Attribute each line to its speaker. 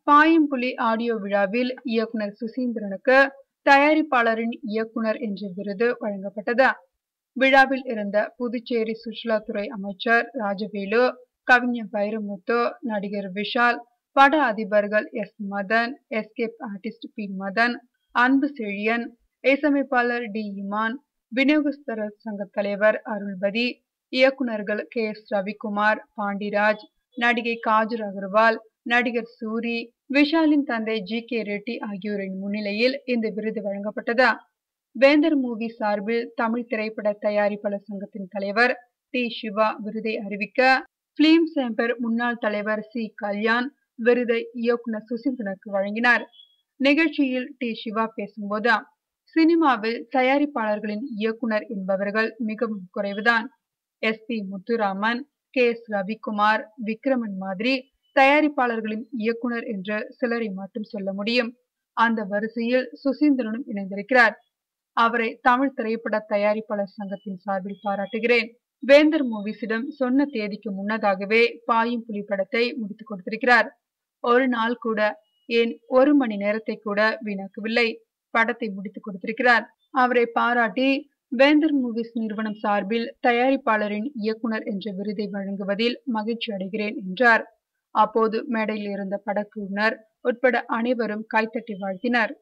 Speaker 1: பாயம்புலி audio விழாவில் இயக்குனர் சுசீந்திரனுக்கு தயாரிப்பாளரின் இயக்குனர் என்ற விருது வழங்கப்பட்டது. விழாவில் இருந்த புதுச்சேரி சுற்றுலாத்துறை அமைச்சர் ராஜவேலு, கவிஞர் வைரமுத்து, நடிகர் விஷால், பட அதிபர்கள் S. Madan, escape artist P. Madan, Anbu Chezhiyan, இசையமைப்பாளர் டி. இமான், விநியோகஸ்தர் சங்க தலைவர் அருள்பதி, இயக்குனர்கள் கே. எஸ். ரவிக்குமார், பாண்டிராஜ், நடிகை காஜல் அகர்வால், நடிகர் சூரி, விஷாலின் தந்தை ஜி. கே. ரெட்டி ஆகியோரின் முன்னிலையில் இந்த விருது வழங்கப்பட்டது. வேந்தர் மூவி சார்பில் தமிழ் திரைப்பட தயாரிப்பாளர் சங்கத்தின் தலைவர் டி. சிவா விருதை அறிவிக்க, பிலிம் சேம்பர் முன்னாள் தலைவர் சி. கல்யாண் விருதை இயக்குனர் சுசீந்திரனுக்கு வழங்கினார். நிகழ்ச்சியில் டி. சிவா பேசும்போது, சினிமாவில் தயாரிப்பாளர்களின் இயக்குனர் என்பவர்கள் மிகவும் குறைவுதான். S. P. Muthuraman, K. S. Ravikumar, Vikraman மாதிரி தயாரிப்பாளர்களின் இயக்குனர் என்று சிலரை மட்டும் சொல்ல முடியும். அந்த வரிசையில் சுசீந்திரனும் இணைந்திருக்கிறார். அவரை தமிழ் திரைப்பட தயாரிப்பாளர் சங்கத்தின் சார்பில் பாராட்டுகிறேன். வேந்தர் மூவிஸிடம் சொன்ன தேதிக்கு முன்னதாகவே பாயும் புலி படத்தை முடித்துக் கொடுத்திருக்கிறார். ஒரு நாள் கூட, ஏன் 1 மணி நேரத்தை கூட வீணாக்கவில்லை. படத்தை முடித்துக் கொடுத்திருக்கிறார். அவரை பாராட்டி வேந்தர் மூவிஸ் நிறுவனம் சார்பில் தயாரிப்பாளரின் இயக்குனர் என்ற விருதை வழங்குவதில் மகிழ்ச்சி அடைகிறேன் என்றார். அப்போது மேடையில் இருந்த படக்குழுவினர் உட்பட அனைவரும் கைத்தட்டி வாழ்த்தினர்.